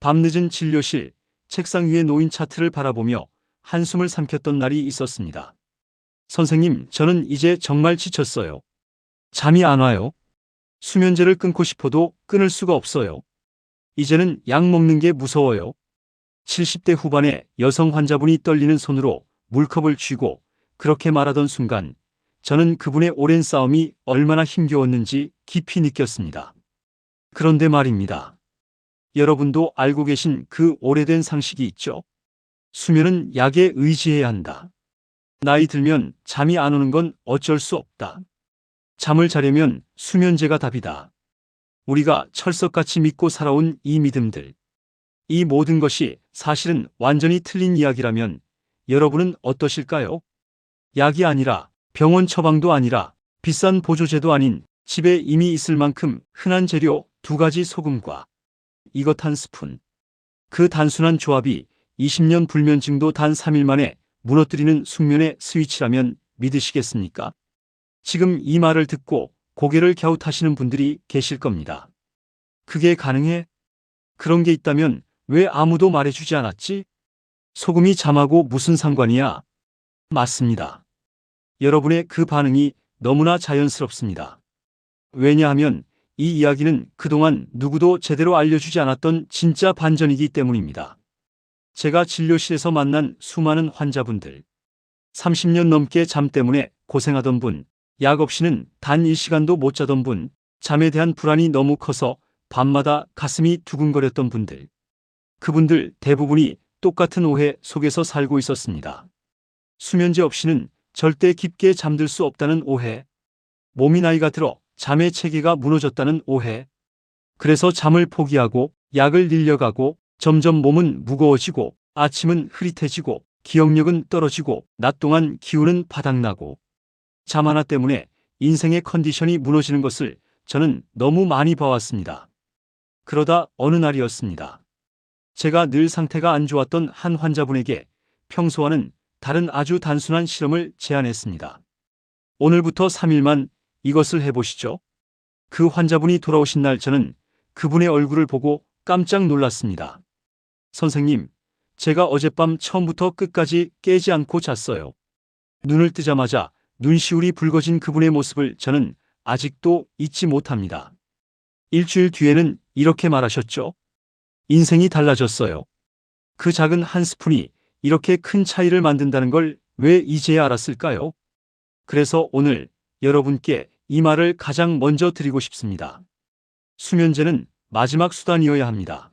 밤늦은 진료실, 책상 위에 놓인 차트를 바라보며 한숨을 삼켰던 날이 있었습니다. 선생님, 저는 이제 정말 지쳤어요. 잠이 안 와요. 수면제를 끊고 싶어도 끊을 수가 없어요. 이제는 약 먹는 게 무서워요. 70대 후반의 여성 환자분이 떨리는 손으로 물컵을 쥐고 그렇게 말하던 순간 저는 그분의 오랜 싸움이 얼마나 힘겨웠는지 깊이 느꼈습니다. 그런데 말입니다. 여러분도 알고 계신 그 오래된 상식이 있죠? 수면은 약에 의지해야 한다. 나이 들면 잠이 안 오는 건 어쩔 수 없다. 잠을 자려면 수면제가 답이다. 우리가 철석같이 믿고 살아온 이 믿음들, 이 모든 것이 사실은 완전히 틀린 이야기라면 여러분은 어떠실까요? 약이 아니라, 병원 처방도 아니라, 비싼 보조제도 아닌 집에 이미 있을 만큼 흔한 재료 2가지 소금과 이것 한 스푼. 그 단순한 조합이 20년 불면증도 단 3일 만에 무너뜨리는 숙면의 스위치라면 믿으시겠습니까? 지금 이 말을 듣고 고개를 갸웃하시는 분들이 계실 겁니다. 그게 가능해? 그런 게 있다면 왜 아무도 말해주지 않았지? 소금이 잠하고 무슨 상관이야? 맞습니다. 여러분의 그 반응이 너무나 자연스럽습니다. 왜냐하면 이 이야기는 그동안 누구도 제대로 알려주지 않았던 진짜 반전이기 때문입니다. 제가 진료실에서 만난 수많은 환자분들, 30년 넘게 잠 때문에 고생하던 분, 약 없이는 단 1시간도 못 자던 분, 잠에 대한 불안이 너무 커서 밤마다 가슴이 두근거렸던 분들, 그분들 대부분이 똑같은 오해 속에서 살고 있었습니다. 수면제 없이는 절대 깊게 잠들 수 없다는 오해, 몸이 나이가 들어 잠의 체계가 무너졌다는 오해, 그래서 잠을 포기하고 약을 늘려가고 점점 몸은 무거워지고 아침은 흐릿해지고 기억력은 떨어지고 낮 동안 기운은 바닥나고 잠 하나 때문에 인생의 컨디션이 무너지는 것을 저는 너무 많이 봐왔습니다. 그러다 어느 날이었습니다. 제가 늘 상태가 안 좋았던 한 환자분에게 평소와는 다른 아주 단순한 실험을 제안했습니다. 오늘부터 3일만 이것을 해보시죠. 그 환자분이 돌아오신 날 저는 그분의 얼굴을 보고 깜짝 놀랐습니다. 선생님, 제가 어젯밤 처음부터 끝까지 깨지 않고 잤어요. 눈을 뜨자마자 눈시울이 붉어진 그분의 모습을 저는 아직도 잊지 못합니다. 일주일 뒤에는 이렇게 말하셨죠. 인생이 달라졌어요. 그 작은 한 스푼이 이렇게 큰 차이를 만든다는 걸 왜 이제야 알았을까요? 그래서 오늘 여러분께 이 말을 가장 먼저 드리고 싶습니다. 수면제는 마지막 수단이어야 합니다.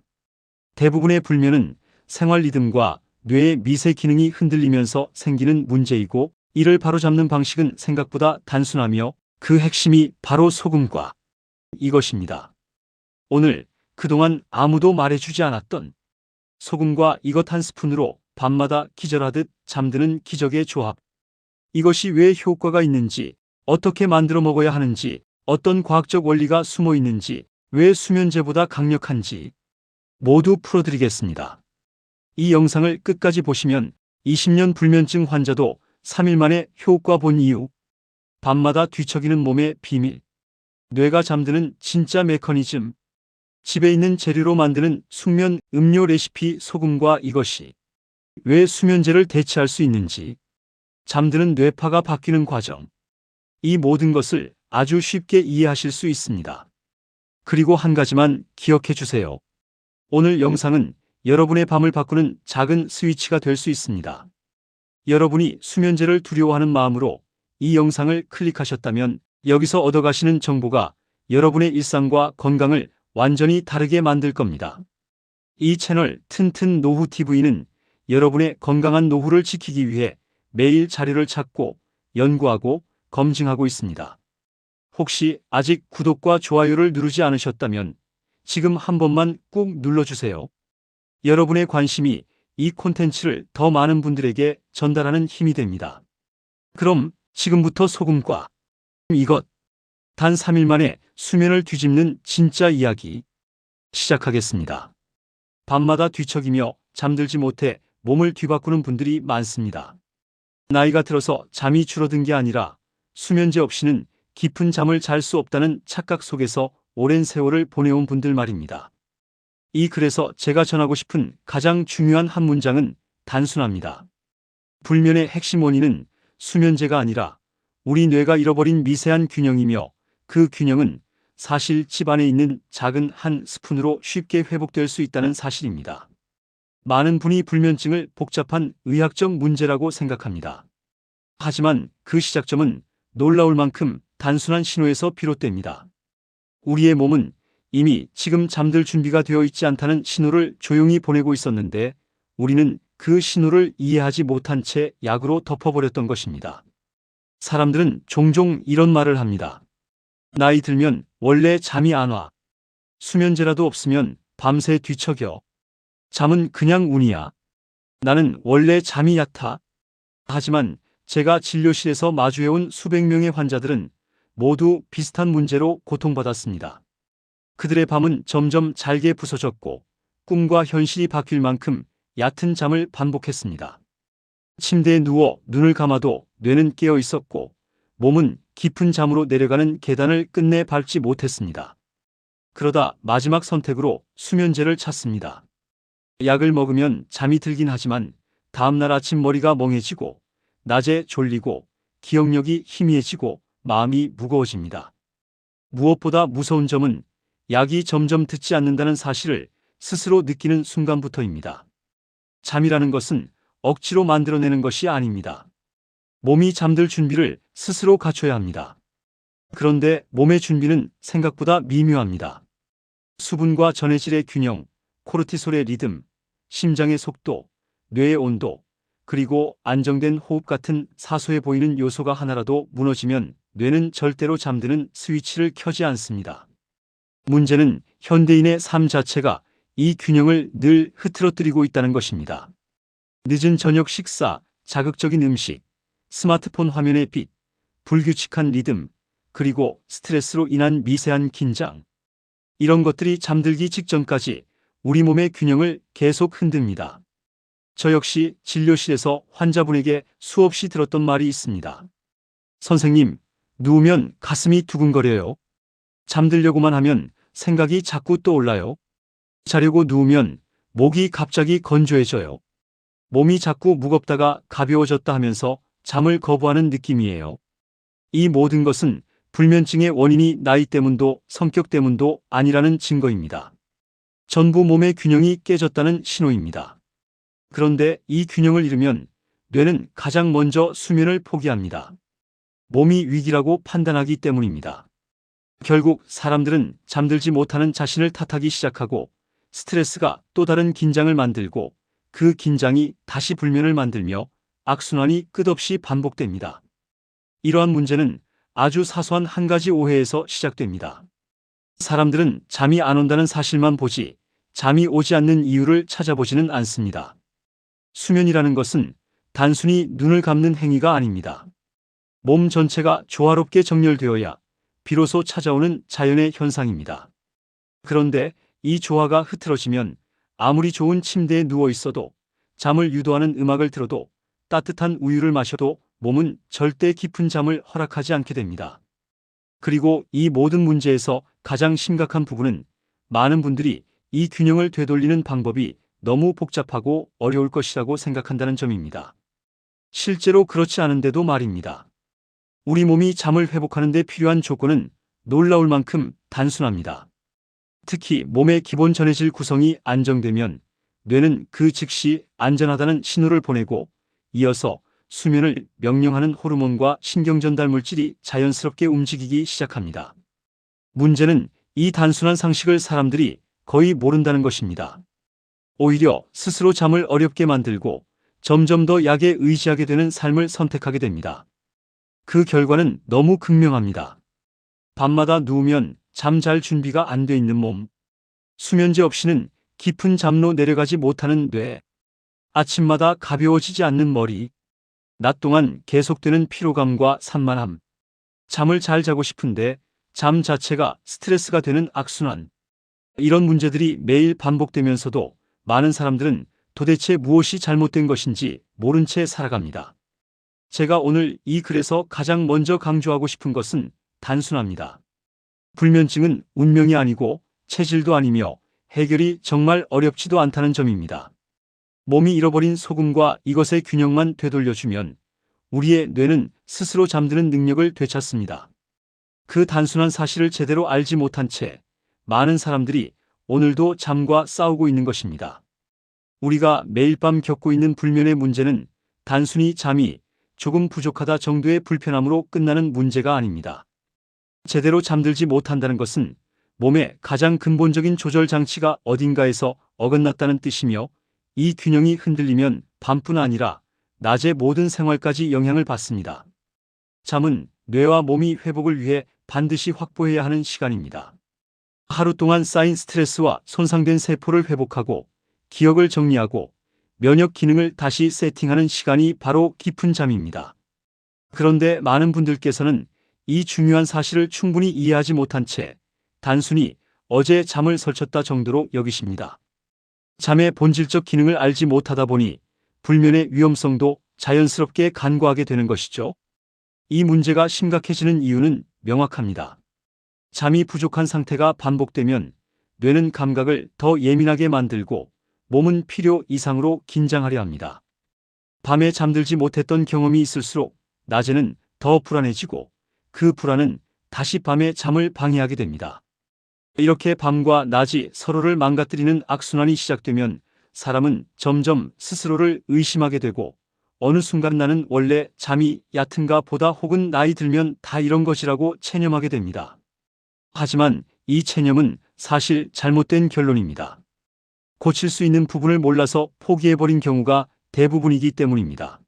대부분의 불면은 생활 리듬과 뇌의 미세 기능이 흔들리면서 생기는 문제이고 이를 바로잡는 방식은 생각보다 단순하며 그 핵심이 바로 소금과 이것입니다. 오늘 그동안 아무도 말해주지 않았던 소금과 이것 한 스푼으로 밤마다 기절하듯 잠드는 기적의 조합. 이것이 왜 효과가 있는지, 어떻게 만들어 먹어야 하는지, 어떤 과학적 원리가 숨어 있는지, 왜 수면제보다 강력한지 모두 풀어드리겠습니다. 이 영상을 끝까지 보시면 20년 불면증 환자도 3일 만에 효과 본 이유, 밤마다 뒤척이는 몸의 비밀, 뇌가 잠드는 진짜 메커니즘, 집에 있는 재료로 만드는 숙면 음료 레시피 소금과 이것이 왜 수면제를 대체할 수 있는지, 잠드는 뇌파가 바뀌는 과정, 이 모든 것을 아주 쉽게 이해하실 수 있습니다. 그리고 한 가지만 기억해 주세요. 오늘 영상은 여러분의 밤을 바꾸는 작은 스위치가 될 수 있습니다. 여러분이 수면제를 두려워하는 마음으로 이 영상을 클릭하셨다면 여기서 얻어가시는 정보가 여러분의 일상과 건강을 완전히 다르게 만들 겁니다. 이 채널 튼튼 노후 TV는 여러분의 건강한 노후를 지키기 위해 매일 자료를 찾고 연구하고 검증하고 있습니다. 혹시 아직 구독과 좋아요를 누르지 않으셨다면 지금 한 번만 꾹 눌러주세요. 여러분의 관심이 이 콘텐츠를 더 많은 분들에게 전달하는 힘이 됩니다. 그럼 지금부터 소금과 이것, 단 3일 만에 수면을 뒤집는 진짜 이야기 시작하겠습니다. 밤마다 뒤척이며 잠들지 못해 몸을 뒤바꾸는 분들이 많습니다. 나이가 들어서 잠이 줄어든 게 아니라 수면제 없이는 깊은 잠을 잘 수 없다는 착각 속에서 오랜 세월을 보내온 분들 말입니다. 이 글에서 제가 전하고 싶은 가장 중요한 한 문장은 단순합니다. 불면의 핵심 원인은 수면제가 아니라 우리 뇌가 잃어버린 미세한 균형이며, 그 균형은 사실 집 안에 있는 작은 한 스푼으로 쉽게 회복될 수 있다는 사실입니다. 많은 분이 불면증을 복잡한 의학적 문제라고 생각합니다. 하지만 그 시작점은 놀라울 만큼 단순한 신호에서 비롯됩니다. 우리의 몸은 이미 지금 잠들 준비가 되어 있지 않다는 신호를 조용히 보내고 있었는데, 우리는 그 신호를 이해하지 못한 채 약으로 덮어버렸던 것입니다. 사람들은 종종 이런 말을 합니다. 나이 들면 원래 잠이 안 와. 수면제라도 없으면 밤새 뒤척여. 잠은 그냥 운이야. 나는 원래 잠이 얕아. 하지만 제가 진료실에서 마주해온 수백 명의 환자들은 모두 비슷한 문제로 고통받았습니다. 그들의 밤은 점점 잘게 부서졌고 꿈과 현실이 바뀔 만큼 얕은 잠을 반복했습니다. 침대에 누워 눈을 감아도 뇌는 깨어 있었고 몸은 깊은 잠으로 내려가는 계단을 끝내 밟지 못했습니다. 그러다 마지막 선택으로 수면제를 찾습니다. 약을 먹으면 잠이 들긴 하지만 다음날 아침 머리가 멍해지고 낮에 졸리고 기억력이 희미해지고 마음이 무거워집니다. 무엇보다 무서운 점은 약이 점점 듣지 않는다는 사실을 스스로 느끼는 순간부터입니다. 잠이라는 것은 억지로 만들어내는 것이 아닙니다. 몸이 잠들 준비를 스스로 갖춰야 합니다. 그런데 몸의 준비는 생각보다 미묘합니다. 수분과 전해질의 균형, 코르티솔의 리듬, 심장의 속도, 뇌의 온도, 그리고 안정된 호흡 같은 사소해 보이는 요소가 하나라도 무너지면 뇌는 절대로 잠드는 스위치를 켜지 않습니다. 문제는 현대인의 삶 자체가 이 균형을 늘 흐트러뜨리고 있다는 것입니다. 늦은 저녁 식사, 자극적인 음식, 스마트폰 화면의 빛, 불규칙한 리듬, 그리고 스트레스로 인한 미세한 긴장. 이런 것들이 잠들기 직전까지 우리 몸의 균형을 계속 흔듭니다. 저 역시 진료실에서 환자분에게 수없이 들었던 말이 있습니다. 선생님, 누우면 가슴이 두근거려요. 잠들려고만 하면 생각이 자꾸 떠올라요. 자려고 누우면 목이 갑자기 건조해져요. 몸이 자꾸 무겁다가 가벼워졌다 하면서 잠을 거부하는 느낌이에요. 이 모든 것은 불면증의 원인이 나이 때문도 성격 때문도 아니라는 증거입니다. 전부 몸의 균형이 깨졌다는 신호입니다. 그런데 이 균형을 잃으면 뇌는 가장 먼저 수면을 포기합니다. 몸이 위기라고 판단하기 때문입니다. 결국 사람들은 잠들지 못하는 자신을 탓하기 시작하고 스트레스가 또 다른 긴장을 만들고 그 긴장이 다시 불면을 만들며 악순환이 끝없이 반복됩니다. 이러한 문제는 아주 사소한 한 가지 오해에서 시작됩니다. 사람들은 잠이 안 온다는 사실만 보지 잠이 오지 않는 이유를 찾아보지는 않습니다. 수면이라는 것은 단순히 눈을 감는 행위가 아닙니다. 몸 전체가 조화롭게 정렬되어야 비로소 찾아오는 자연의 현상입니다. 그런데 이 조화가 흐트러지면 아무리 좋은 침대에 누워 있어도, 잠을 유도하는 음악을 들어도, 따뜻한 우유를 마셔도 몸은 절대 깊은 잠을 허락하지 않게 됩니다. 그리고 이 모든 문제에서 가장 심각한 부분은 많은 분들이 이 균형을 되돌리는 방법이 너무 복잡하고 어려울 것이라고 생각한다는 점입니다. 실제로 그렇지 않은데도 말입니다. 우리 몸이 잠을 회복하는 데 필요한 조건은 놀라울 만큼 단순합니다. 특히 몸의 기본 전해질 구성이 안정되면 뇌는 그 즉시 안전하다는 신호를 보내고, 이어서 수면을 명령하는 호르몬과 신경전달 물질이 자연스럽게 움직이기 시작합니다. 문제는 이 단순한 상식을 사람들이 거의 모른다는 것입니다. 오히려 스스로 잠을 어렵게 만들고 점점 더 약에 의지하게 되는 삶을 선택하게 됩니다. 그 결과는 너무 극명합니다. 밤마다 누우면 잠 잘 준비가 안 돼 있는 몸, 수면제 없이는 깊은 잠로 내려가지 못하는 뇌, 아침마다 가벼워지지 않는 머리, 낮 동안 계속되는 피로감과 산만함, 잠을 잘 자고 싶은데 잠 자체가 스트레스가 되는 악순환. 이런 문제들이 매일 반복되면서도 많은 사람들은 도대체 무엇이 잘못된 것인지 모른 채 살아갑니다. 제가 오늘 이 글에서 가장 먼저 강조하고 싶은 것은 단순합니다. 불면증은 운명이 아니고 체질도 아니며 해결이 정말 어렵지도 않다는 점입니다. 몸이 잃어버린 소금과 이것의 균형만 되돌려주면 우리의 뇌는 스스로 잠드는 능력을 되찾습니다. 그 단순한 사실을 제대로 알지 못한 채 많은 사람들이 오늘도 잠과 싸우고 있는 것입니다. 우리가 매일 밤 겪고 있는 불면의 문제는 단순히 잠이 조금 부족하다 정도의 불편함으로 끝나는 문제가 아닙니다. 제대로 잠들지 못한다는 것은 몸의 가장 근본적인 조절 장치가 어딘가에서 어긋났다는 뜻이며, 이 균형이 흔들리면 밤뿐 아니라 낮의 모든 생활까지 영향을 받습니다. 잠은 뇌와 몸이 회복을 위해 반드시 확보해야 하는 시간입니다. 하루 동안 쌓인 스트레스와 손상된 세포를 회복하고 기억을 정리하고 면역 기능을 다시 세팅하는 시간이 바로 깊은 잠입니다. 그런데 많은 분들께서는 이 중요한 사실을 충분히 이해하지 못한 채 단순히 어제 잠을 설쳤다 정도로 여기십니다. 잠의 본질적 기능을 알지 못하다 보니 불면의 위험성도 자연스럽게 간과하게 되는 것이죠. 이 문제가 심각해지는 이유는 명확합니다. 잠이 부족한 상태가 반복되면 뇌는 감각을 더 예민하게 만들고 몸은 필요 이상으로 긴장하려 합니다. 밤에 잠들지 못했던 경험이 있을수록 낮에는 더 불안해지고 그 불안은 다시 밤에 잠을 방해하게 됩니다. 이렇게 밤과 낮이 서로를 망가뜨리는 악순환이 시작되면 사람은 점점 스스로를 의심하게 되고 어느 순간 나는 원래 잠이 얕은가 보다 혹은 나이 들면 다 이런 것이라고 체념하게 됩니다. 하지만 이 체념은 사실 잘못된 결론입니다. 고칠 수 있는 부분을 몰라서 포기해버린 경우가 대부분이기 때문입니다.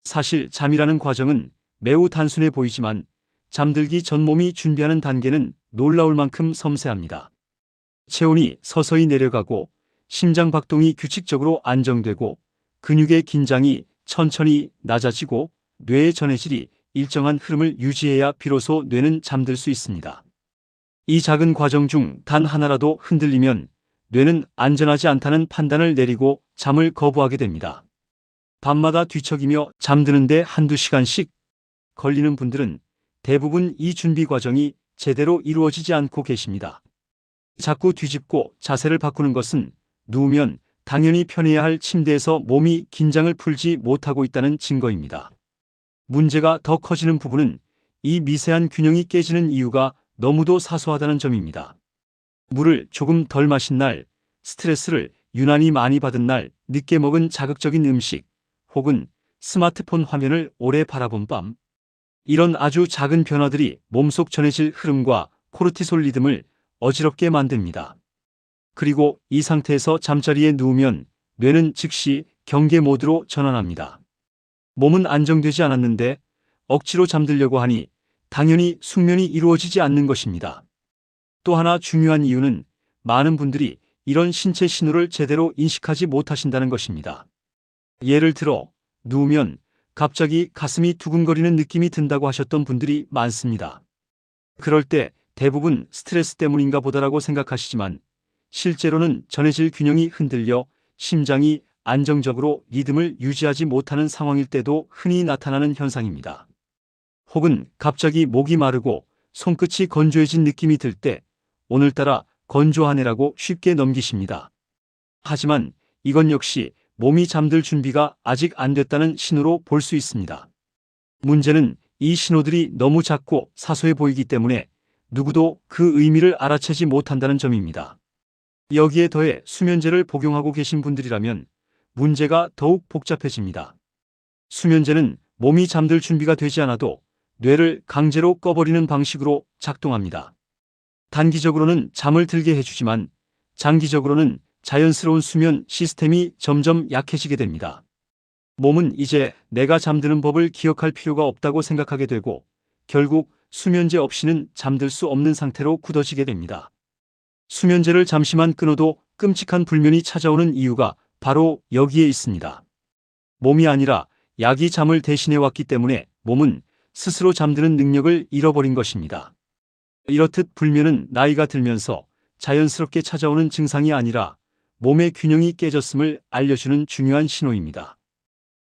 사실 잠이라는 과정은 매우 단순해 보이지만 잠들기 전 몸이 준비하는 단계는 놀라울 만큼 섬세합니다. 체온이 서서히 내려가고 심장 박동이 규칙적으로 안정되고 근육의 긴장이 천천히 낮아지고 뇌의 전해질이 일정한 흐름을 유지해야 비로소 뇌는 잠들 수 있습니다. 이 작은 과정 중 단 하나라도 흔들리면 뇌는 안전하지 않다는 판단을 내리고 잠을 거부하게 됩니다. 밤마다 뒤척이며 잠드는데 한두 시간씩 걸리는 분들은 대부분 이 준비 과정이 제대로 이루어지지 않고 계십니다. 자꾸 뒤집고 자세를 바꾸는 것은 누우면 당연히 편해야 할 침대에서 몸이 긴장을 풀지 못하고 있다는 증거입니다. 문제가 더 커지는 부분은 이 미세한 균형이 깨지는 이유가 너무도 사소하다는 점입니다. 물을 조금 덜 마신 날, 스트레스를 유난히 많이 받은 날, 늦게 먹은 자극적인 음식, 혹은 스마트폰 화면을 오래 바라본 밤. 이런 아주 작은 변화들이 몸속 전해질 흐름과 코르티솔 리듬을 어지럽게 만듭니다. 그리고 이 상태에서 잠자리에 누우면 뇌는 즉시 경계 모드로 전환합니다. 몸은 안정되지 않았는데 억지로 잠들려고 하니 당연히 숙면이 이루어지지 않는 것입니다. 또 하나 중요한 이유는 많은 분들이 이런 신체 신호를 제대로 인식하지 못하신다는 것입니다. 예를 들어 누우면 갑자기 가슴이 두근거리는 느낌이 든다고 하셨던 분들이 많습니다. 그럴 때 대부분 스트레스 때문인가 보다라고 생각하시지만 실제로는 전해질 균형이 흔들려 심장이 안정적으로 리듬을 유지하지 못하는 상황일 때도 흔히 나타나는 현상입니다. 혹은 갑자기 목이 마르고 손끝이 건조해진 느낌이 들 때 오늘따라 건조하네라고 쉽게 넘기십니다. 하지만 이건 역시 몸이 잠들 준비가 아직 안 됐다는 신호로 볼 수 있습니다. 문제는 이 신호들이 너무 작고 사소해 보이기 때문에 누구도 그 의미를 알아채지 못한다는 점입니다. 여기에 더해 수면제를 복용하고 계신 분들이라면 문제가 더욱 복잡해집니다. 수면제는 몸이 잠들 준비가 되지 않아도 뇌를 강제로 꺼버리는 방식으로 작동합니다. 단기적으로는 잠을 들게 해주지만 장기적으로는 자연스러운 수면 시스템이 점점 약해지게 됩니다. 몸은 이제 내가 잠드는 법을 기억할 필요가 없다고 생각하게 되고 결국 수면제 없이는 잠들 수 없는 상태로 굳어지게 됩니다. 수면제를 잠시만 끊어도 끔찍한 불면이 찾아오는 이유가 바로 여기에 있습니다. 몸이 아니라 약이 잠을 대신해 왔기 때문에 몸은 스스로 잠드는 능력을 잃어버린 것입니다. 이렇듯 불면은 나이가 들면서 자연스럽게 찾아오는 증상이 아니라 몸의 균형이 깨졌음을 알려주는 중요한 신호입니다.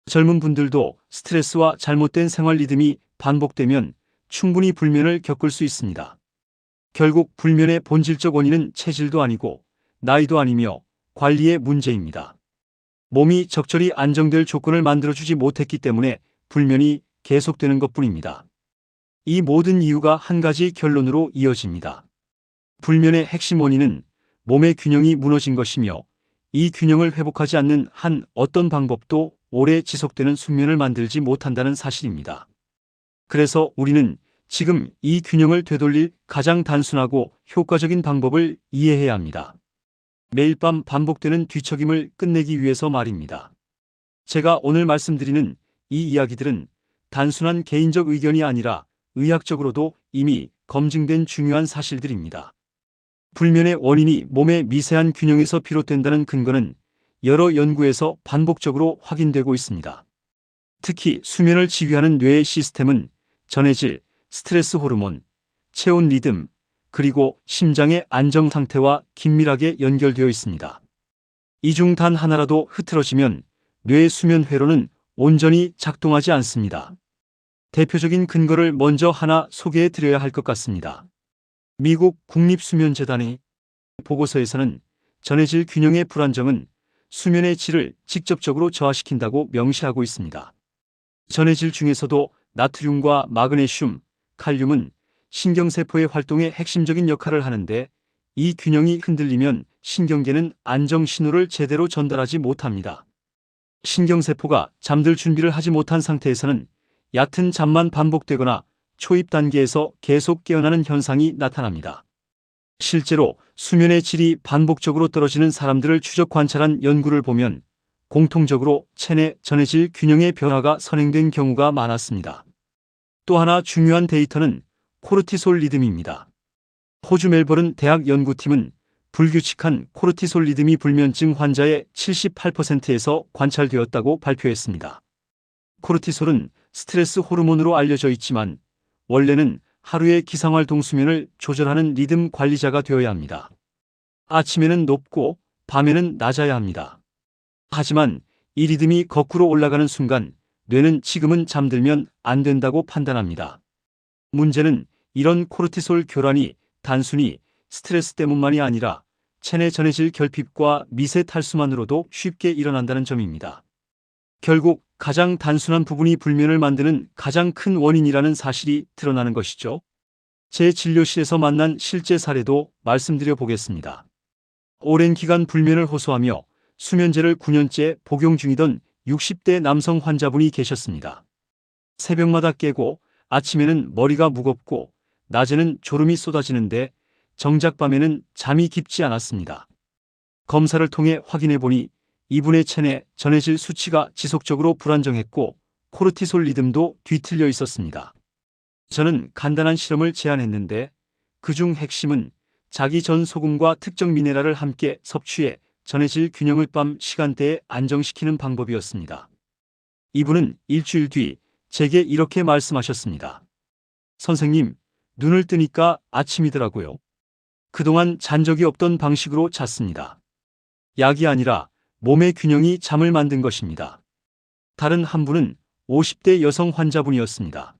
젊은 분들도 스트레스와 잘못된 생활 리듬이 반복되면 충분히 불면을 겪을 수 있습니다. 결국 불면의 본질적 원인은 체질도 아니고 나이도 아니며 관리의 문제입니다. 몸이 적절히 안정될 조건을 만들어주지 못했기 때문에 불면이 계속되는 것뿐입니다. 이 모든 이유가 한 가지 결론으로 이어집니다. 불면의 핵심 원인은 몸의 균형이 무너진 것이며 이 균형을 회복하지 않는 한 어떤 방법도 오래 지속되는 숙면을 만들지 못한다는 사실입니다. 그래서 우리는 지금 이 균형을 되돌릴 가장 단순하고 효과적인 방법을 이해해야 합니다. 매일 밤 반복되는 뒤척임을 끝내기 위해서 말입니다. 제가 오늘 말씀드리는 이 이야기들은 단순한 개인적 의견이 아니라 의학적으로도 이미 검증된 중요한 사실들입니다. 불면의 원인이 몸의 미세한 균형에서 비롯된다는 근거는 여러 연구에서 반복적으로 확인되고 있습니다. 특히 수면을 지휘하는 뇌의 시스템은 전해질, 스트레스 호르몬, 체온 리듬, 그리고 심장의 안정 상태와 긴밀하게 연결되어 있습니다. 이 중 단 하나라도 흐트러지면 뇌의 수면 회로는 온전히 작동하지 않습니다. 대표적인 근거를 먼저 하나 소개해 드려야 할 것 같습니다. 미국 국립수면재단의 보고서에서는 전해질 균형의 불안정은 수면의 질을 직접적으로 저하시킨다고 명시하고 있습니다. 전해질 중에서도 나트륨과 마그네슘, 칼륨은 신경세포의 활동에 핵심적인 역할을 하는데 이 균형이 흔들리면 신경계는 안정 신호를 제대로 전달하지 못합니다. 신경세포가 잠들 준비를 하지 못한 상태에서는 얕은 잠만 반복되거나 초입 단계에서 계속 깨어나는 현상이 나타납니다. 실제로 수면의 질이 반복적으로 떨어지는 사람들을 추적 관찰한 연구를 보면 공통적으로 체내 전해질 균형의 변화가 선행된 경우가 많았습니다. 또 하나 중요한 데이터는 코르티솔 리듬입니다. 호주 멜버른 대학 연구팀은 불규칙한 코르티솔 리듬이 불면증 환자의 78%에서 관찰되었다고 발표했습니다. 코르티솔은 스트레스 호르몬으로 알려져 있지만 원래는 하루의 기상활동 수면을 조절하는 리듬 관리자가 되어야 합니다. 아침에는 높고 밤에는 낮아야 합니다. 하지만 이 리듬이 거꾸로 올라가는 순간 뇌는 지금은 잠들면 안 된다고 판단합니다. 문제는 이런 코르티솔 교란이 단순히 스트레스 때문만이 아니라 체내 전해질 결핍과 미세 탈수만으로도 쉽게 일어난다는 점입니다. 결국 가장 단순한 부분이 불면을 만드는 가장 큰 원인이라는 사실이 드러나는 것이죠. 제 진료실에서 만난 실제 사례도 말씀드려 보겠습니다. 오랜 기간 불면을 호소하며 수면제를 9년째 복용 중이던 60대 남성 환자분이 계셨습니다. 새벽마다 깨고 아침에는 머리가 무겁고 낮에는 졸음이 쏟아지는데 정작 밤에는 잠이 깊지 않았습니다. 검사를 통해 확인해 보니 이분의 체내 전해질 수치가 지속적으로 불안정했고 코르티솔 리듬도 뒤틀려 있었습니다. 저는 간단한 실험을 제안했는데 그중 핵심은 자기 전 소금과 특정 미네랄을 함께 섭취해 전해질 균형을 밤 시간대에 안정시키는 방법이었습니다. 이분은 일주일 뒤 제게 이렇게 말씀하셨습니다. 선생님, 눈을 뜨니까 아침이더라고요. 그동안 잔 적이 없던 방식으로 잤습니다. 약이 아니라 몸의 균형이 잠을 만든 것입니다. 다른 한 분은 50대 여성 환자분이었습니다.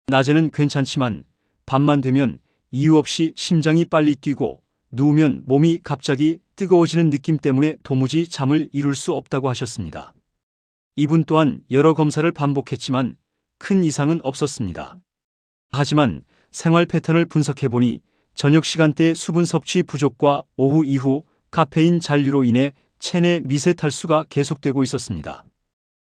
낮에는 괜찮지만 밤만 되면 이유 없이 심장이 빨리 뛰고 누우면 몸이 갑자기 뜨거워지는 느낌 때문에 도무지 잠을 이룰 수 없다고 하셨습니다. 이분 또한 여러 검사를 반복했지만 큰 이상은 없었습니다. 하지만 생활 패턴을 분석해보니 저녁 시간대 수분 섭취 부족과 오후 이후 카페인 잔류로 인해 체내 미세 탈수가 계속되고 있었습니다.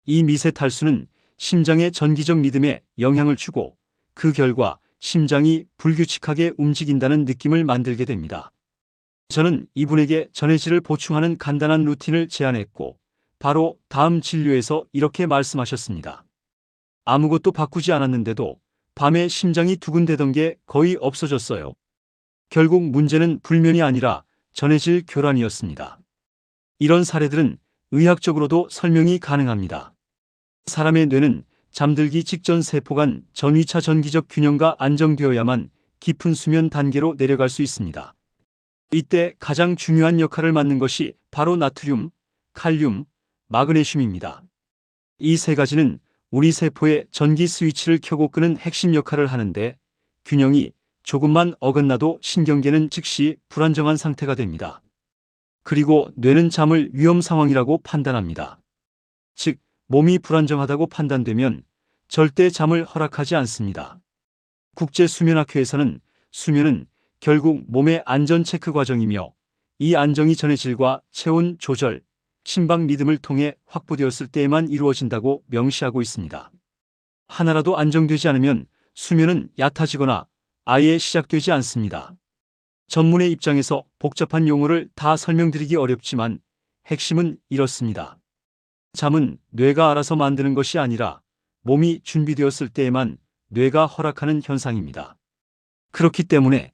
이 미세 탈수는 심장의 전기적 리듬에 영향을 주고 그 결과 심장이 불규칙하게 움직인다는 느낌을 만들게 됩니다. 저는 이분에게 전해질을 보충하는 간단한 루틴을 제안했고 바로 다음 진료에서 이렇게 말씀하셨습니다. 아무것도 바꾸지 않았는데도 밤에 심장이 두근대던 게 거의 없어졌어요. 결국 문제는 불면이 아니라 전해질 교란이었습니다. 이런 사례들은 의학적으로도 설명이 가능합니다. 사람의 뇌는 잠들기 직전 세포 간 전위차 전기적 균형가 안정되어야만 깊은 수면 단계로 내려갈 수 있습니다. 이때 가장 중요한 역할을 맡는 것이 바로 나트륨, 칼륨, 마그네슘입니다. 이 세 가지는 우리 세포의 전기 스위치를 켜고 끄는 핵심 역할을 하는데 균형이 조금만 어긋나도 신경계는 즉시 불안정한 상태가 됩니다. 그리고 뇌는 잠을 위험 상황이라고 판단합니다. 즉, 몸이 불안정하다고 판단되면 절대 잠을 허락하지 않습니다. 국제수면학회에서는 수면은 결국 몸의 안전 체크 과정이며 이 안정이 전의 질과 체온 조절, 심박 리듬을 통해 확보되었을 때에만 이루어진다고 명시하고 있습니다. 하나라도 안정되지 않으면 수면은 얕아지거나 아예 시작되지 않습니다. 전문의 입장에서 복잡한 용어를 다 설명드리기 어렵지만 핵심은 이렇습니다. 잠은 뇌가 알아서 만드는 것이 아니라 몸이 준비되었을 때에만 뇌가 허락하는 현상입니다. 그렇기 때문에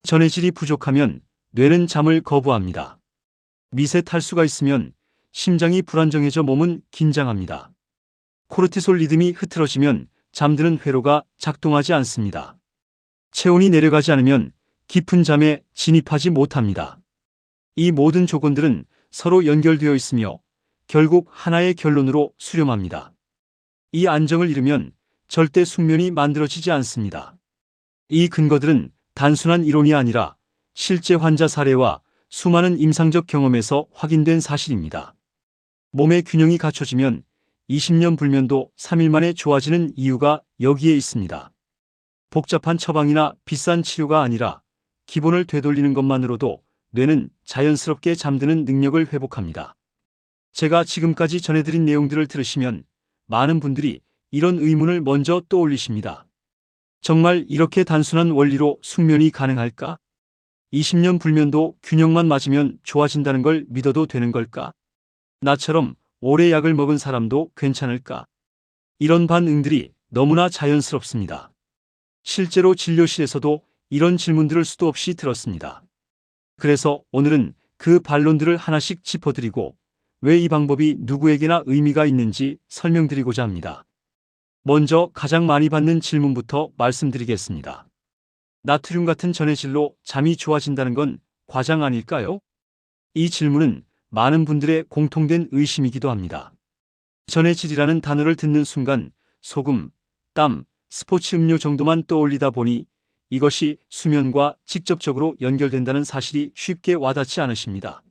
전의 질이 부족하면 뇌는 잠을 거부합니다. 미세 탈수가 있으면 심장이 불안정해져 몸은 긴장합니다. 코르티솔 리듬이 흐트러지면 잠드는 회로가 작동하지 않습니다. 체온이 내려가지 않으면 깊은 잠에 진입하지 못합니다. 이 모든 조건들은 서로 연결되어 있으며 결국 하나의 결론으로 수렴합니다. 이 안정을 잃으면 절대 숙면이 만들어지지 않습니다. 이 근거들은 단순한 이론이 아니라 실제 환자 사례와 수많은 임상적 경험에서 확인된 사실입니다. 몸의 균형이 갖춰지면 20년 불면도 3일 만에 좋아지는 이유가 여기에 있습니다. 복잡한 처방이나 비싼 치료가 아니라 기본을 되돌리는 것만으로도 뇌는 자연스럽게 잠드는 능력을 회복합니다. 제가 지금까지 전해드린 내용들을 들으시면 많은 분들이 이런 의문을 먼저 떠올리십니다. 정말 이렇게 단순한 원리로 숙면이 가능할까? 20년 불면도 균형만 맞으면 좋아진다는 걸 믿어도 되는 걸까? 나처럼 오래 약을 먹은 사람도 괜찮을까? 이런 반응들이 너무나 자연스럽습니다. 실제로 진료실에서도 이런 질문들을 수도 없이 들었습니다. 그래서 오늘은 그 반론들을 하나씩 짚어드리고 왜 이 방법이 누구에게나 의미가 있는지 설명드리고자 합니다. 먼저 가장 많이 받는 질문부터 말씀드리겠습니다. 나트륨 같은 전의 질로 잠이 좋아진다는 건 과장 아닐까요? 이 질문은 많은 분들의 공통된 의심이기도 합니다. 전의 질이라는 단어를 듣는 순간 소금, 땀, 스포츠 음료 정도만 떠올리다 보니 이것이 수면과 직접적으로 연결된다는 사실이 쉽게 와닿지 않으십니다.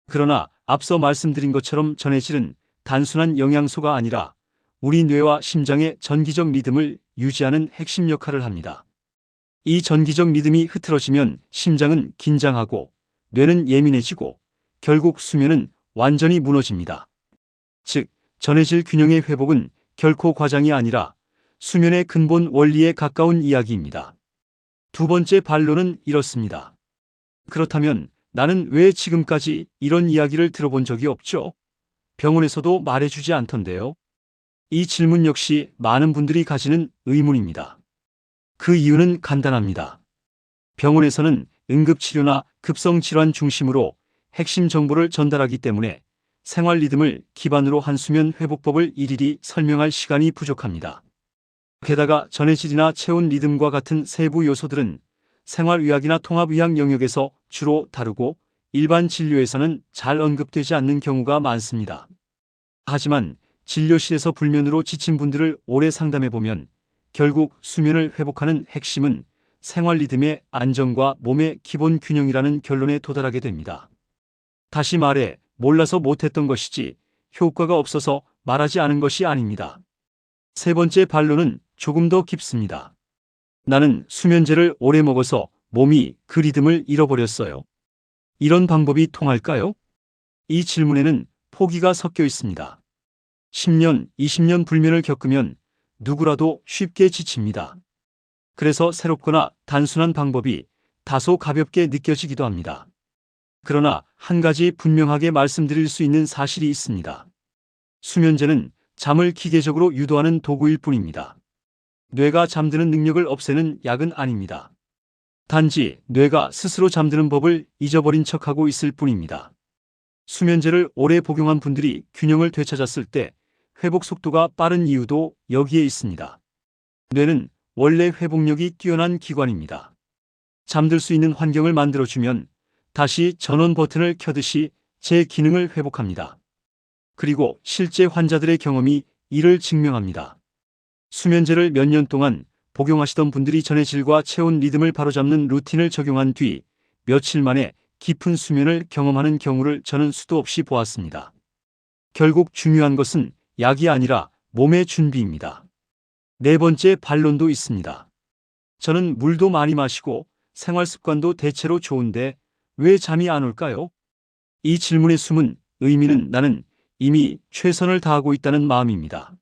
그러나 앞서 말씀드린 것처럼 전의 질은 단순한 영양소가 아니라 우리 뇌와 심장의 전기적 리듬을 유지하는 핵심 역할을 합니다. 이 전기적 리듬이 흐트러지면 심장은 긴장하고 뇌는 예민해지고 결국 수면은 완전히 무너집니다. 즉, 전의 질 균형의 회복은 결코 과장이 아니라 수면의 근본 원리에 가까운 이야기입니다. 두 번째 반론은 이렇습니다. 그렇다면 나는 왜 지금까지 이런 이야기를 들어본 적이 없죠? 병원에서도 말해주지 않던데요. 이 질문 역시 많은 분들이 가지는 의문입니다. 그 이유는 간단합니다. 병원에서는 응급치료나 급성질환 중심으로 핵심 정보를 전달하기 때문에 생활 리듬을 기반으로 한 수면 회복법을 일일이 설명할 시간이 부족합니다. 게다가 전의 질이나 체온 리듬과 같은 세부 요소들은 생활의학이나 통합의학 영역에서 주로 다루고 일반 진료에서는 잘 언급되지 않는 경우가 많습니다. 하지만 진료실에서 불면으로 지친 분들을 오래 상담해보면 결국 수면을 회복하는 핵심은 생활 리듬의 안정과 몸의 기본 균형이라는 결론에 도달하게 됩니다. 다시 말해 몰라서 못했던 것이지 효과가 없어서 말하지 않은 것이 아닙니다. 세 번째 반론은 조금 더 깊습니다. 나는 수면제를 오래 먹어서 몸이 그 리듬을 잃어버렸어요. 이런 방법이 통할까요? 이 질문에는 포기가 섞여 있습니다. 10년, 20년 불면을 겪으면 누구라도 쉽게 지칩니다. 그래서 새롭거나 단순한 방법이 다소 가볍게 느껴지기도 합니다. 그러나 한 가지 분명하게 말씀드릴 수 있는 사실이 있습니다. 수면제는 잠을 기계적으로 유도하는 도구일 뿐입니다. 뇌가 잠드는 능력을 없애는 약은 아닙니다. 단지 뇌가 스스로 잠드는 법을 잊어버린 척하고 있을 뿐입니다. 수면제를 오래 복용한 분들이 균형을 되찾았을 때 회복 속도가 빠른 이유도 여기에 있습니다. 뇌는 원래 회복력이 뛰어난 기관입니다. 잠들 수 있는 환경을 만들어주면 다시 전원 버튼을 켜듯이 제 기능을 회복합니다. 그리고 실제 환자들의 경험이 이를 증명합니다. 수면제를 몇 년 동안 복용하시던 분들이 전의 질과 체온 리듬을 바로잡는 루틴을 적용한 뒤 며칠 만에 깊은 수면을 경험하는 경우를 저는 수도 없이 보았습니다. 결국 중요한 것은 약이 아니라 몸의 준비입니다. 네 번째 반론도 있습니다. 저는 물도 많이 마시고 생활 습관도 대체로 좋은데 왜 잠이 안 올까요? 이 질문의 숨은 의미는 나는 이미 최선을 다하고 있다는 마음입니다.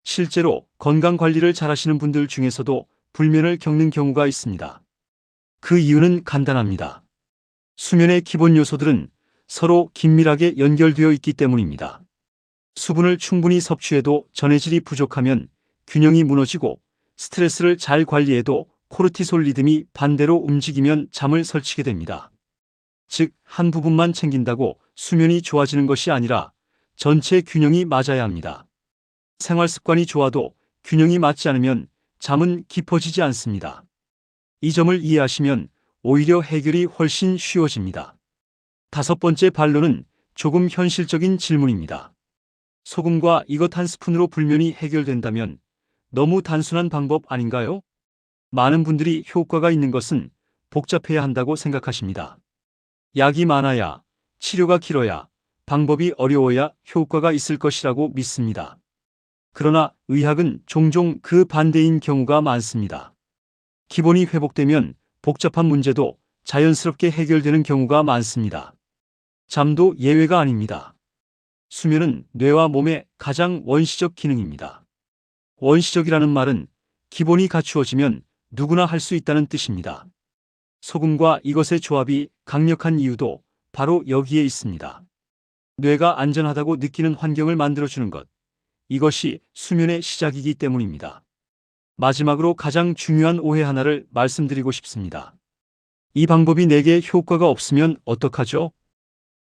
실제로 건강 관리를 잘하시는 분들 중에서도 불면을 겪는 경우가 있습니다. 그 이유는 간단합니다. 수면의 기본 요소들은 서로 긴밀하게 연결되어 있기 때문입니다. 수분을 충분히 섭취해도 전해질이 부족하면 균형이 무너지고, 스트레스를 잘 관리해도 코르티솔 리듬이 반대로 움직이면 잠을 설치게 됩니다. 즉, 한 부분만 챙긴다고 수면이 좋아지는 것이 아니라 전체 균형이 맞아야 합니다. 생활 습관이 좋아도 균형이 맞지 않으면 잠은 깊어지지 않습니다. 이 점을 이해하시면 오히려 해결이 훨씬 쉬워집니다. 다섯 번째 반론은 조금 현실적인 질문입니다. 소금과 이것 한 스푼으로 불면이 해결된다면 너무 단순한 방법 아닌가요? 많은 분들이 효과가 있는 것은 복잡해야 한다고 생각하십니다. 약이 많아야, 치료가 길어야, 방법이 어려워야 효과가 있을 것이라고 믿습니다. 그러나 의학은 종종 그 반대인 경우가 많습니다. 기본이 회복되면 복잡한 문제도 자연스럽게 해결되는 경우가 많습니다. 잠도 예외가 아닙니다. 수면은 뇌와 몸의 가장 원시적 기능입니다. 원시적이라는 말은 기본이 갖추어지면 누구나 할 수 있다는 뜻입니다. 소금과 이것의 조합이 강력한 이유도 바로 여기에 있습니다. 뇌가 안전하다고 느끼는 환경을 만들어주는 것, 이것이 수면의 시작이기 때문입니다. 마지막으로 가장 중요한 오해 하나를 말씀드리고 싶습니다. 이 방법이 내게 효과가 없으면 어떡하죠?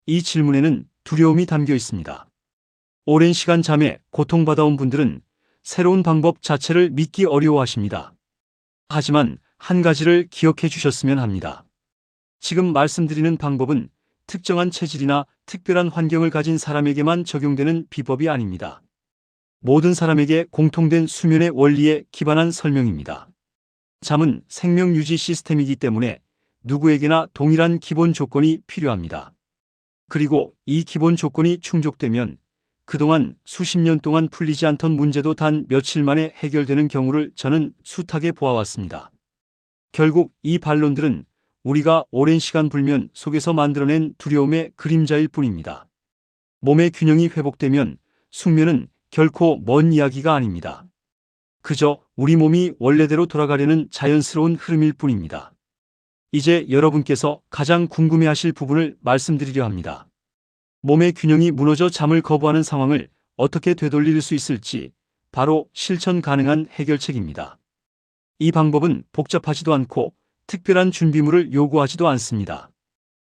이 질문에는 두려움이 담겨 있습니다. 오랜 시간 잠에 고통받아온 분들은 새로운 방법 자체를 믿기 어려워하십니다. 하지만 한 가지를 기억해 주셨으면 합니다. 지금 말씀드리는 방법은 특정한 체질이나 특별한 환경을 가진 사람에게만 적용되는 비법이 아닙니다. 모든 사람에게 공통된 수면의 원리에 기반한 설명입니다. 잠은 생명 유지 시스템이기 때문에 누구에게나 동일한 기본 조건이 필요합니다. 그리고 이 기본 조건이 충족되면 그동안 수십 년 동안 풀리지 않던 문제도 단 며칠 만에 해결되는 경우를 저는 숱하게 보아왔습니다. 결국 이 반론들은 우리가 오랜 시간 불면 속에서 만들어낸 두려움의 그림자일 뿐입니다. 몸의 균형이 회복되면 숙면은 결코 먼 이야기가 아닙니다. 그저 우리 몸이 원래대로 돌아가려는 자연스러운 흐름일 뿐입니다. 이제 여러분께서 가장 궁금해하실 부분을 말씀드리려 합니다. 몸의 균형이 무너져 잠을 거부하는 상황을 어떻게 되돌릴 수 있을지, 바로 실천 가능한 해결책입니다. 이 방법은 복잡하지도 않고 특별한 준비물을 요구하지도 않습니다.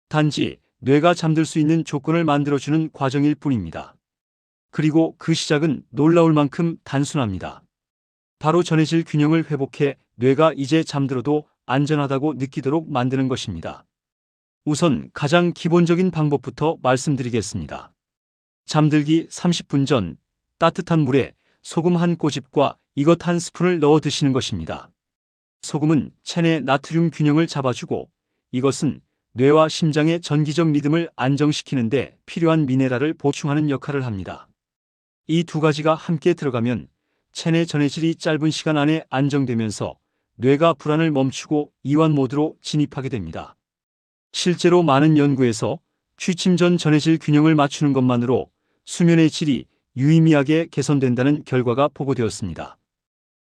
단지 뇌가 잠들 수 있는 조건을 만들어주는 과정일 뿐입니다. 그리고 그 시작은 놀라울 만큼 단순합니다. 바로 전해질 균형을 회복해 뇌가 이제 잠들어도 안전하다고 느끼도록 만드는 것입니다. 우선 가장 기본적인 방법부터 말씀드리겠습니다. 잠들기 30분 전 따뜻한 물에 소금 한 꼬집과 이것 한 스푼을 넣어 드시는 것입니다. 소금은 체내 나트륨 균형을 잡아주고, 이것은 뇌와 심장의 전기적 리듬을 안정시키는 데 필요한 미네랄을 보충하는 역할을 합니다. 이 두 가지가 함께 들어가면 체내 전해질이 짧은 시간 안에 안정되면서 뇌가 불안을 멈추고 이완 모드로 진입하게 됩니다. 실제로 많은 연구에서 취침 전 전해질 균형을 맞추는 것만으로 수면의 질이 유의미하게 개선된다는 결과가 보고되었습니다.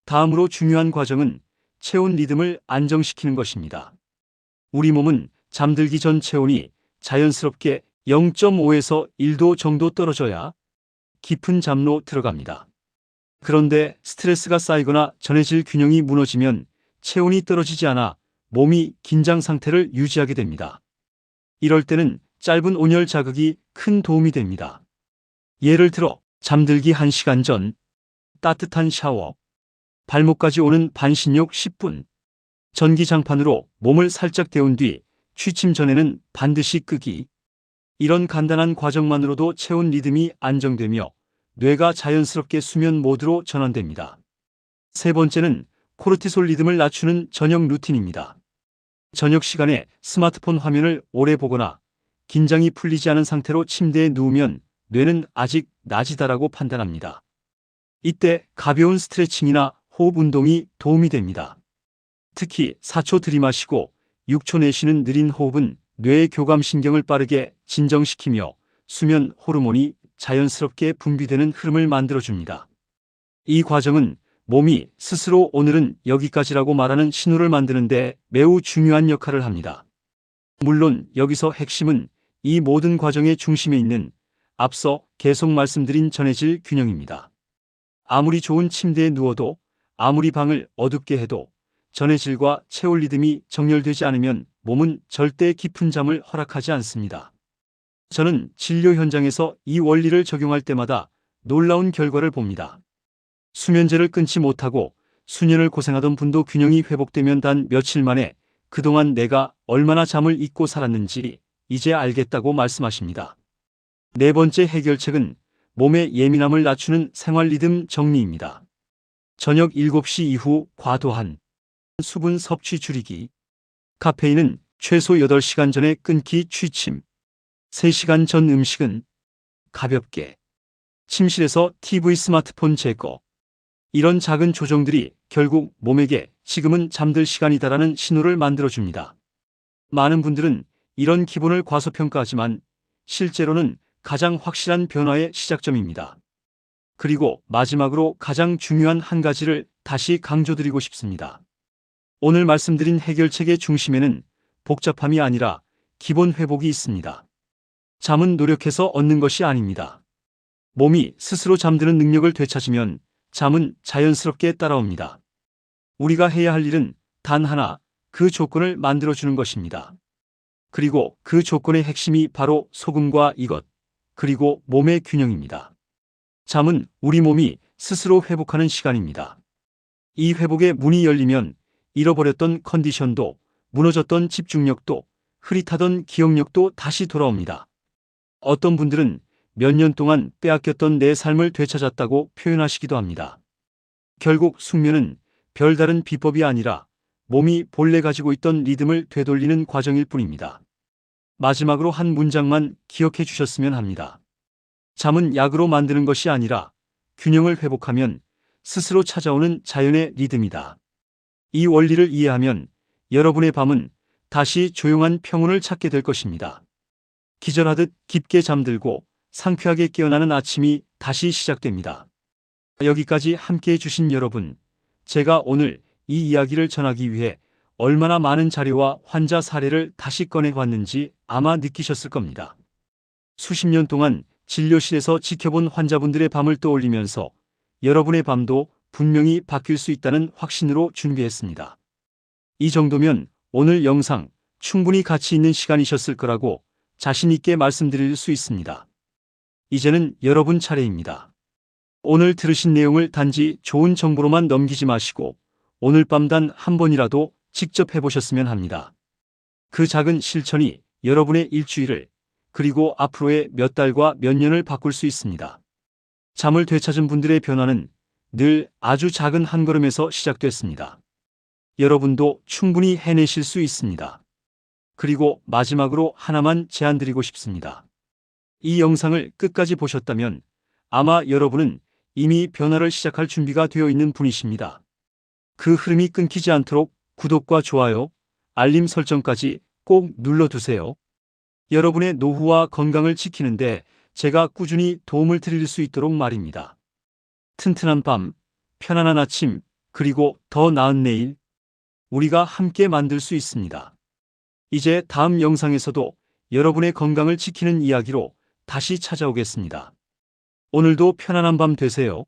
다음으로 중요한 과정은 체온 리듬을 안정시키는 것입니다. 우리 몸은 잠들기 전 체온이 자연스럽게 0.5에서 1도 정도 떨어져야 깊은 잠로 들어갑니다. 그런데 스트레스가 쌓이거나 전해질 균형이 무너지면 체온이 떨어지지 않아 몸이 긴장 상태를 유지하게 됩니다. 이럴 때는 짧은 온열 자극이 큰 도움이 됩니다. 예를 들어 잠들기 1시간 전 따뜻한 샤워, 발목까지 오는 반신욕 10분, 전기장판으로 몸을 살짝 데운 뒤 취침 전에는 반드시 끄기. 이런 간단한 과정만으로도 체온 리듬이 안정되며 뇌가 자연스럽게 수면 모드로 전환됩니다. 세 번째는 코르티솔 리듬을 낮추는 저녁 루틴입니다. 저녁 시간에 스마트폰 화면을 오래 보거나 긴장이 풀리지 않은 상태로 침대에 누우면 뇌는 아직 낮이다라고 판단합니다. 이때 가벼운 스트레칭이나 호흡 운동이 도움이 됩니다. 특히 4초 들이마시고 6초 내쉬는 느린 호흡은 뇌의 교감신경을 빠르게 진정시키며 수면 호르몬이 자연스럽게 분비되는 흐름을 만들어줍니다. 이 과정은 몸이 스스로 오늘은 여기까지라고 말하는 신호를 만드는데 매우 중요한 역할을 합니다. 물론 여기서 핵심은 이 모든 과정의 중심에 있는 앞서 계속 말씀드린 전해질 균형입니다. 아무리 좋은 침대에 누워도, 아무리 방을 어둡게 해도 전해질과 체온 리듬이 정렬되지 않으면 몸은 절대 깊은 잠을 허락하지 않습니다. 저는 진료 현장에서 이 원리를 적용할 때마다 놀라운 결과를 봅니다. 수면제를 끊지 못하고 수년을 고생하던 분도 균형이 회복되면 단 며칠 만에 그동안 내가 얼마나 잠을 잊고 살았는지 이제 알겠다고 말씀하십니다. 네 번째 해결책은 몸의 예민함을 낮추는 생활 리듬 정리입니다. 저녁 7시 이후 과도한 수분 섭취 줄이기. 카페인은 최소 8시간 전에 끊기 취침. 3시간 전 음식은 가볍게. 침실에서 TV 스마트폰 제거. 이런 작은 조정들이 결국 몸에게 지금은 잠들 시간이다라는 신호를 만들어줍니다. 많은 분들은 이런 기본을 과소평가하지만 실제로는 가장 확실한 변화의 시작점입니다. 그리고 마지막으로 가장 중요한 한 가지를 다시 강조드리고 싶습니다. 오늘 말씀드린 해결책의 중심에는 복잡함이 아니라 기본 회복이 있습니다. 잠은 노력해서 얻는 것이 아닙니다. 몸이 스스로 잠드는 능력을 되찾으면 잠은 자연스럽게 따라옵니다. 우리가 해야 할 일은 단 하나, 그 조건을 만들어주는 것입니다. 그리고 그 조건의 핵심이 바로 소금과 이것, 그리고 몸의 균형입니다. 잠은 우리 몸이 스스로 회복하는 시간입니다. 이 회복의 문이 열리면 잃어버렸던 컨디션도, 무너졌던 집중력도, 흐릿하던 기억력도 다시 돌아옵니다. 어떤 분들은 몇 년 동안 빼앗겼던 내 삶을 되찾았다고 표현하시기도 합니다. 결국 숙면은 별다른 비법이 아니라 몸이 본래 가지고 있던 리듬을 되돌리는 과정일 뿐입니다. 마지막으로 한 문장만 기억해 주셨으면 합니다. 잠은 약으로 만드는 것이 아니라 균형을 회복하면 스스로 찾아오는 자연의 리듬이다. 이 원리를 이해하면 여러분의 밤은 다시 조용한 평온을 찾게 될 것입니다. 기절하듯 깊게 잠들고 상쾌하게 깨어나는 아침이 다시 시작됩니다. 여기까지 함께해 주신 여러분, 제가 오늘 이 이야기를 전하기 위해 얼마나 많은 자료와 환자 사례를 다시 꺼내봤는지 아마 느끼셨을 겁니다. 수십 년 동안 진료실에서 지켜본 환자분들의 밤을 떠올리면서 여러분의 밤도 분명히 바뀔 수 있다는 확신으로 준비했습니다. 이 정도면 오늘 영상 충분히 가치 있는 시간이셨을 거라고 자신 있게 말씀드릴 수 있습니다. 이제는 여러분 차례입니다. 오늘 들으신 내용을 단지 좋은 정보로만 넘기지 마시고 오늘 밤 단 한 번이라도 직접 해보셨으면 합니다. 그 작은 실천이 여러분의 일주일을 그리고 앞으로의 몇 달과 몇 년을 바꿀 수 있습니다. 잠을 되찾은 분들의 변화는 늘 아주 작은 한 걸음에서 시작됐습니다. 여러분도 충분히 해내실 수 있습니다. 그리고 마지막으로 하나만 제안드리고 싶습니다. 이 영상을 끝까지 보셨다면 아마 여러분은 이미 변화를 시작할 준비가 되어 있는 분이십니다. 그 흐름이 끊기지 않도록 구독과 좋아요, 알림 설정까지 꼭 눌러두세요. 여러분의 노후와 건강을 지키는데 제가 꾸준히 도움을 드릴 수 있도록 말입니다. 튼튼한 밤, 편안한 아침, 그리고 더 나은 내일, 우리가 함께 만들 수 있습니다. 이제 다음 영상에서도 여러분의 건강을 지키는 이야기로 다시 찾아오겠습니다. 오늘도 편안한 밤 되세요.